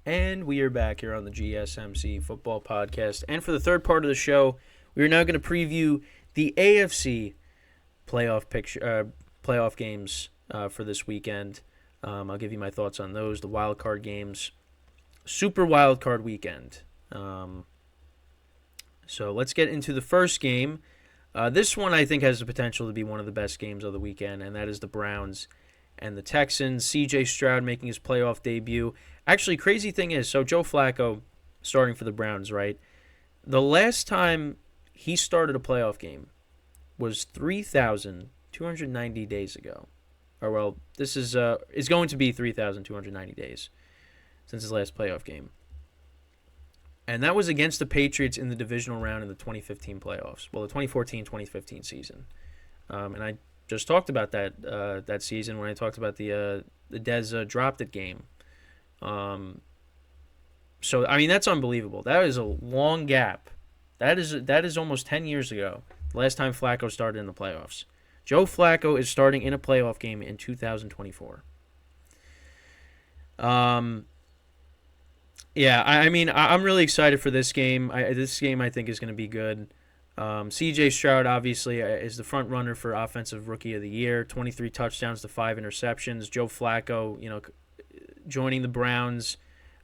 And we are back here on the GSMC Football Podcast. And for the third part of the show, we are now going to preview the AFC playoff games for this weekend. I'll give you my thoughts on those, the wild card games. Super wild card weekend. So let's get into the first game. This one I think has the potential to be one of the best games of the weekend, and that is the Browns and the Texans. C.J. Stroud making his playoff debut. Actually, crazy thing is, so Joe Flacco starting for the Browns, right? The last time he started a playoff game was 3,290 days ago. Or, well, this is going to be 3,290 days since his last playoff game. And that was against the Patriots in the divisional round in the 2015 playoffs. Well, the 2014-2015 season. And I just talked about that season when I talked about the Dez dropped it game. So I mean that's unbelievable. That is a long gap. That is almost 10 years ago. The last time Flacco started in the playoffs. Joe Flacco is starting in a playoff game in 2024. Yeah, I mean I'm really excited for this game. This game I think is going to be good. C.J. Stroud obviously is the front runner for Offensive Rookie of the Year. 23 touchdowns to 5 interceptions. Joe Flacco, joining the Browns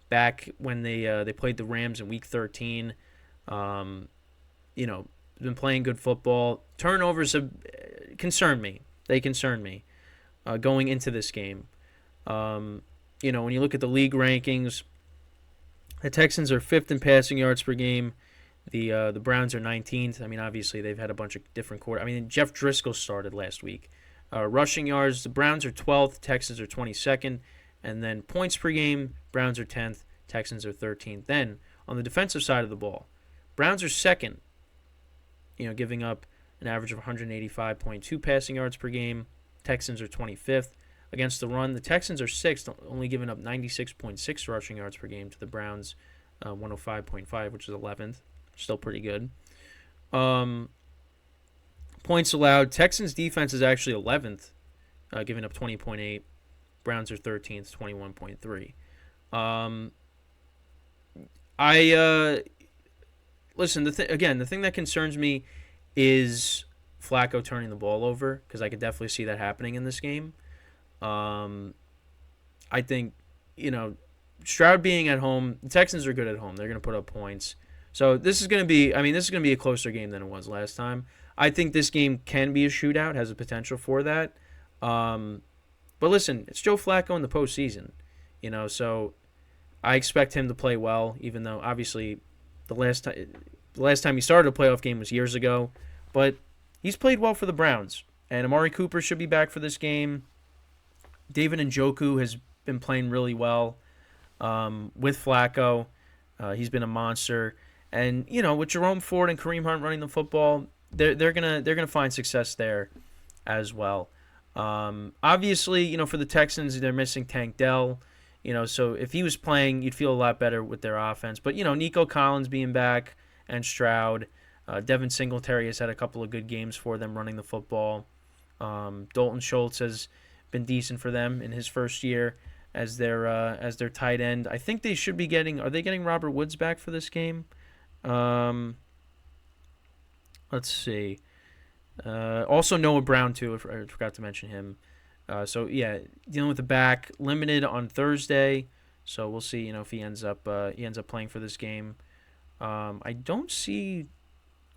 back when they played the Rams in Week 13. Been playing good football. Turnovers have concerned me. They concern me going into this game. When you look at the league rankings, the Texans are 5th in passing yards per game. The Browns are 19th. I mean, obviously, they've had a bunch of different quarterbacks. I mean, Jeff Driscoll started last week. Rushing yards, the Browns are 12th. Texans are 22nd. And then points per game, Browns are 10th. Texans are 13th. Then, on the defensive side of the ball, Browns are 2nd, giving up an average of 185.2 passing yards per game. Texans are 25th. Against the run, the Texans are 6th, only giving up 96.6 rushing yards per game to the Browns, 105.5, which is 11th. Still pretty good. Points allowed. Texans defense is actually 11th, giving up 20.8. Browns are 13th, 21.3. Listen. The thing that concerns me is Flacco turning the ball over, because I could definitely see that happening in this game. I think Stroud being at home, the Texans are good at home. They're going to put up points. So this is going to be a closer game than it was last time. I think this game can be a shootout, has a potential for that. But listen, it's Joe Flacco in the postseason, so I expect him to play well, even though obviously the last time he started a playoff game was years ago. But he's played well for the Browns, and Amari Cooper should be back for this game. David Njoku has been playing really well with Flacco. He's been a monster. And with Jerome Ford and Kareem Hunt running the football, they're gonna find success there as well. Obviously, for the Texans, they're missing Tank Dell. So if he was playing, you'd feel a lot better with their offense. But Nico Collins being back and Stroud, Devin Singletary has had a couple of good games for them running the football. Dalton Schultz has been decent for them in his first year as their tight end. I think they should be getting. Are they getting Robert Woods back for this game? Let's see. Also Noah Brown too. I forgot to mention him. So yeah, dealing with the back, limited on Thursday. So we'll see. If he ends up playing for this game. I don't see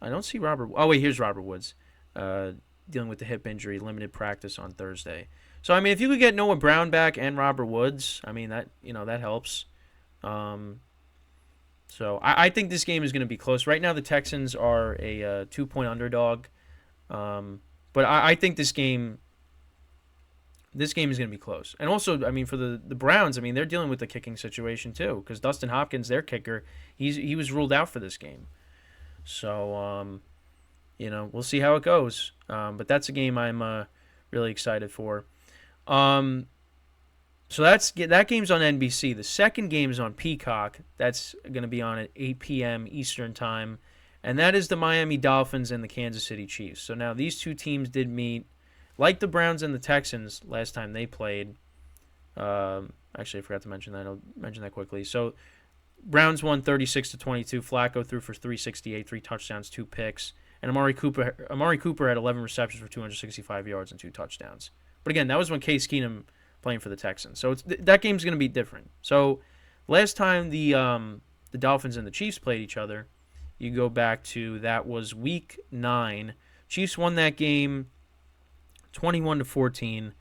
Robert. Oh wait, here's Robert Woods. Dealing with the hip injury, limited practice on Thursday. So I mean, if you could get Noah Brown back and Robert Woods, I mean that helps. So I think this game is going to be close. Right now, the Texans are a 2-point underdog, but I think this game is going to be close. And also, I mean, for the Browns, I mean, they're dealing with the kicking situation too, because Dustin Hopkins, their kicker, he was ruled out for this game. So we'll see how it goes. But that's a game I'm really excited for. So that game's on NBC. The second game is on Peacock. That's going to be on at 8 p.m. Eastern Time. And that is the Miami Dolphins and the Kansas City Chiefs. So now these two teams did meet, like the Browns and the Texans last time they played. Actually, I forgot to mention that. I'll mention that quickly. So Browns won 36-22. Flacco threw for 368, 3 touchdowns, 2 picks. And Amari Cooper had 11 receptions for 265 yards and 2 touchdowns. But again, that was when Case Keenum playing for the Texans. So that game's going to be different. So last time the Dolphins and the Chiefs played each other, you go back to, that was Week 9. Chiefs won that game 21-14.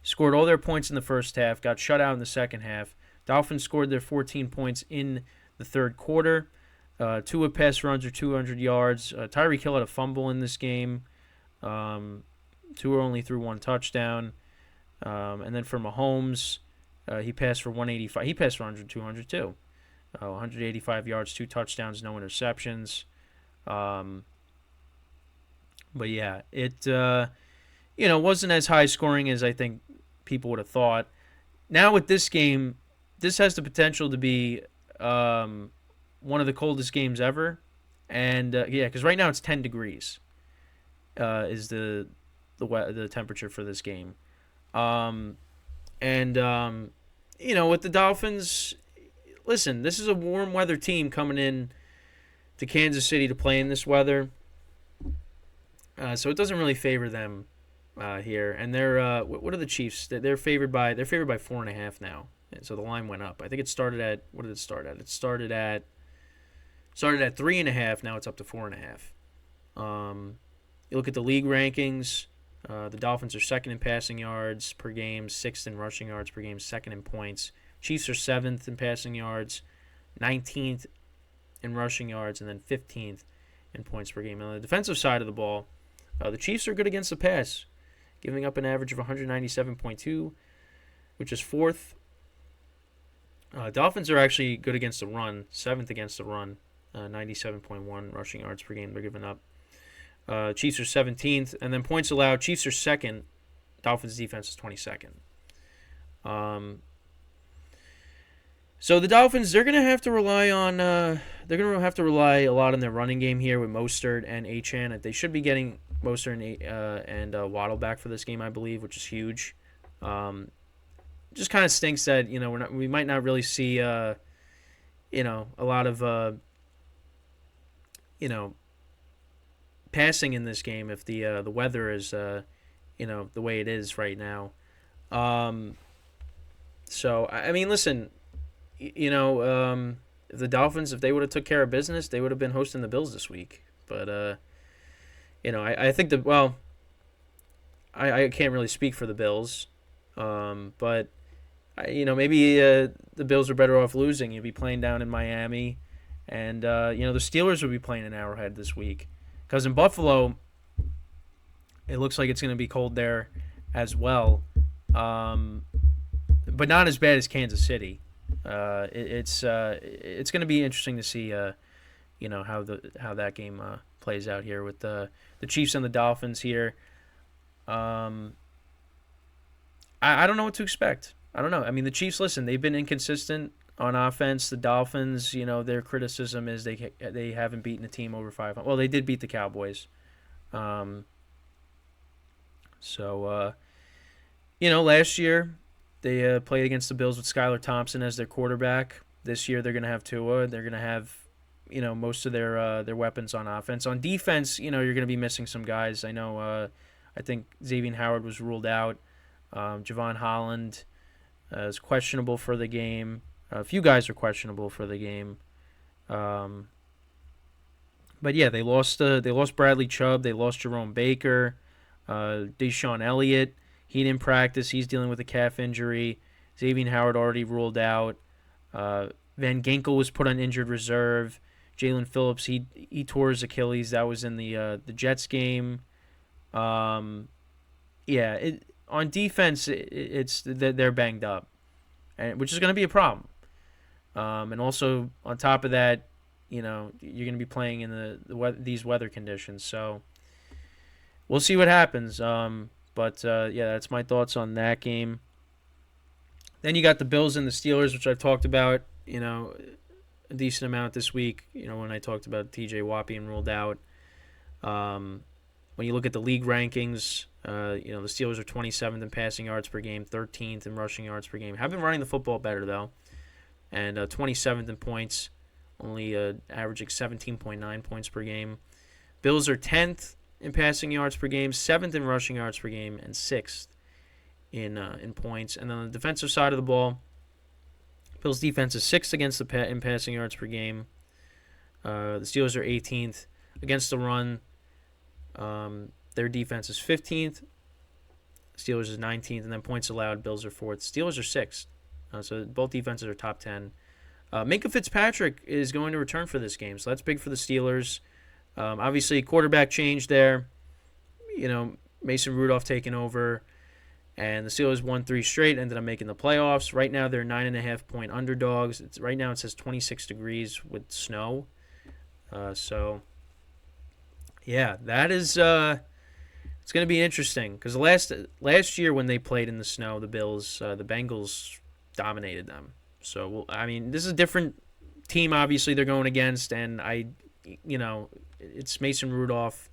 Scored all their points in the first half, got shut out in the second half. Dolphins scored their 14 points in the third quarter. 2 pass runs or 200 yards. Tyreek Hill had a fumble in this game. Tua only threw 1 touchdown. And then for Mahomes, he passed for 185. He passed for 200 too. 185 yards, 2 touchdowns, no interceptions. But yeah, it wasn't as high scoring as I think people would have thought. Now with this game, this has the potential to be one of the coldest games ever, and because right now it's 10 degrees is the temperature for this game, with the Dolphins, listen, this is a warm weather team coming in to Kansas City to play in this weather, so it doesn't really favor them here. And they're what are the Chiefs? They're favored by 4.5 now. And so the line went up. I think it started at, what did it start at? It started at 3.5. Now it's up to 4.5. You look at the league rankings. The Dolphins are 2nd in passing yards per game, 6th in rushing yards per game, 2nd in points. Chiefs are 7th in passing yards, 19th in rushing yards, and then 15th in points per game. On the defensive side of the ball, the Chiefs are good against the pass, giving up an average of 197.2, which is 4th. Dolphins are actually good against the run, 7th against the run, 97.1 rushing yards per game they're giving up. Chiefs are 17th, and then points allowed, Chiefs are 2nd, Dolphins defense is 22nd. So the Dolphins, they're going to have to rely on a lot on their running game here with Mostert and Achane. They should be getting Mostert and Waddle back for this game, I believe, which is huge. Just kind of stinks that we might not really see a lot of passing in this game if the weather is the way it is right now. So I mean, listen, if the Dolphins, if they would have took care of business, they would have been hosting the Bills this week. But I think I can't really speak for the Bills, but maybe the Bills are better off losing. You'd be playing down in Miami, and the Steelers would be playing in Arrowhead this week, because in Buffalo, it looks like it's going to be cold there as well, but not as bad as Kansas City. It's going to be interesting to see how that game plays out here with the Chiefs and the Dolphins here. I don't know what to expect. I don't know. I mean, the Chiefs, listen, they've been inconsistent on offense. The Dolphins, their criticism is they haven't beaten a team over 500. Well, they did beat the Cowboys. Last year they played against the Bills with Skylar Thompson as their quarterback. This year they're going to have Tua. They're going to have, most of their weapons on offense. On defense, you're going to be missing some guys. I know. I think Xavier Howard was ruled out. Javon Holland is questionable for the game. A few guys are questionable for the game. But yeah, they lost Bradley Chubb. They lost Jerome Baker. Deshaun Elliott, he didn't practice. He's dealing with a calf injury. Xavier Howard already ruled out. Van Ginkel was put on injured reserve. Jalen Phillips, he tore his Achilles. That was in the Jets game. On defense, it's they're banged up, which is going to be a problem. And also on top of that, you're going to be playing in these weather conditions. So we'll see what happens. But that's my thoughts on that game. Then you got the Bills and the Steelers, which I've talked about, a decent amount this week. When I talked about TJ Watt being ruled out. When you look at the league rankings, the Steelers are 27th in passing yards per game, 13th in rushing yards per game. Have been running the football better, though. And 27th in points, only averaging 17.9 points per game. Bills are 10th in passing yards per game, 7th in rushing yards per game, and 6th in points. And then on the defensive side of the ball, Bills' defense is 6th against in passing yards per game. The Steelers are 18th against the run. Their defense is 15th. Steelers is 19th, and then points allowed, Bills are 4th. Steelers are 6th. So both defenses are top 10. Minkah Fitzpatrick is going to return for this game, so that's big for the Steelers. Obviously, quarterback change there. Mason Rudolph taking over, and the Steelers won 3 straight, ended up making the playoffs. Right now, they're 9.5-point underdogs. Right now, it says 26 degrees with snow. So, yeah, that is it's going to be interesting because last year when they played in the snow, the Bengals dominated them. So, this is a different team, obviously, they're going against, and it's Mason Rudolph.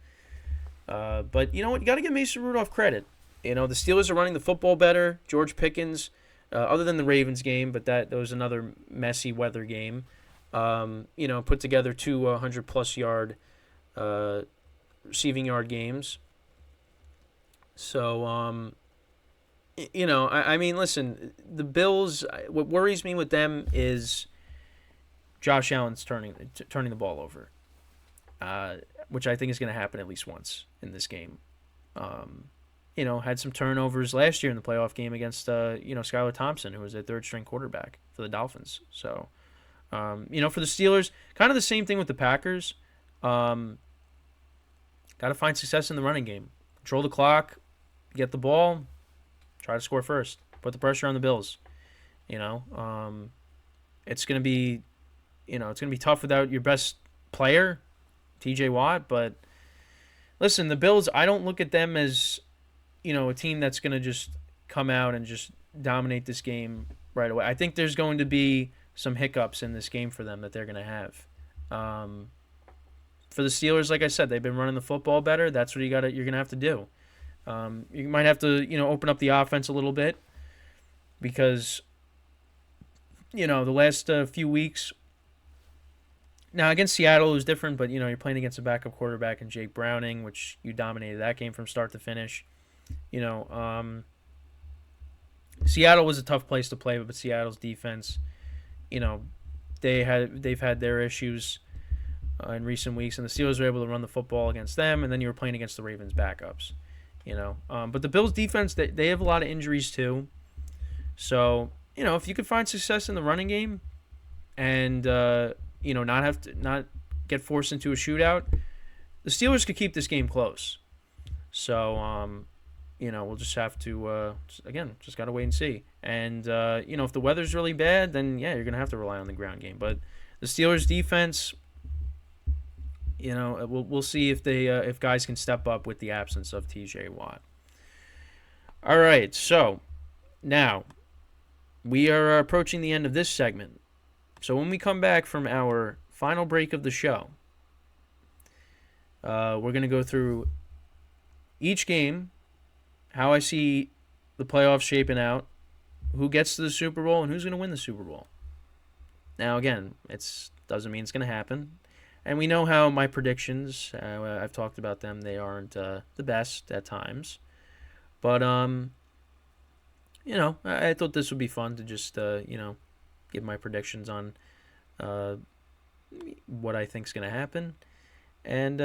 But you know what? You got to give Mason Rudolph credit. The Steelers are running the football better. George Pickens, other than the Ravens game, but that was another messy weather game, put together 2 100-plus yard receiving yard games. So, listen, the Bills, what worries me with them is Josh Allen's turning the ball over, which I think is going to happen at least once in this game. Had some turnovers last year in the playoff game against, Skylar Thompson, who was a third-string quarterback for the Dolphins. So, for the Steelers, kind of the same thing with the Packers. Got to find success in the running game. Control the clock, get the ball, try to score first. Put the pressure on the Bills. It's going to be, tough without your best player, TJ Watt. But listen, the Bills, I don't look at them as, a team that's going to just come out and just dominate this game right away. I think there's going to be some hiccups in this game for them that they're going to have. For the Steelers, like I said, they've been running the football better. That's what you're going to have to do. You might have to, open up the offense a little bit because, the last few weeks. Now, against Seattle, it was different, but, you're playing against a backup quarterback in Jake Browning, which you dominated that game from start to finish. Seattle was a tough place to play, but Seattle's defense, they've had their issues in recent weeks, and the Steelers were able to run the football against them, and then you were playing against the Ravens backups. But the Bills' defense, they have a lot of injuries too. So, if you could find success in the running game and, not get forced into a shootout, the Steelers could keep this game close. So, we'll just have to, just got to wait and see. And, if the weather's really bad, then, yeah, you're going to have to rely on the ground game. But the Steelers' defense, we'll see if guys can step up with the absence of TJ Watt. All right, so now we are approaching the end of this segment. So when we come back from our final break of the show, we're going to go through each game, how I see the playoffs shaping out, who gets to the Super Bowl, and who's going to win the Super Bowl. Now, again, it doesn't mean it's going to happen. And we know how my predictions, I've talked about them, they aren't the best at times. But, I thought this would be fun to just, give my predictions on what I think is going to happen. And,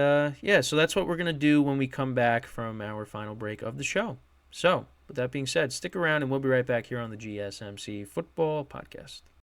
so that's what we're going to do when we come back from our final break of the show. So, with that being said, stick around and we'll be right back here on the GSMC Football Podcast.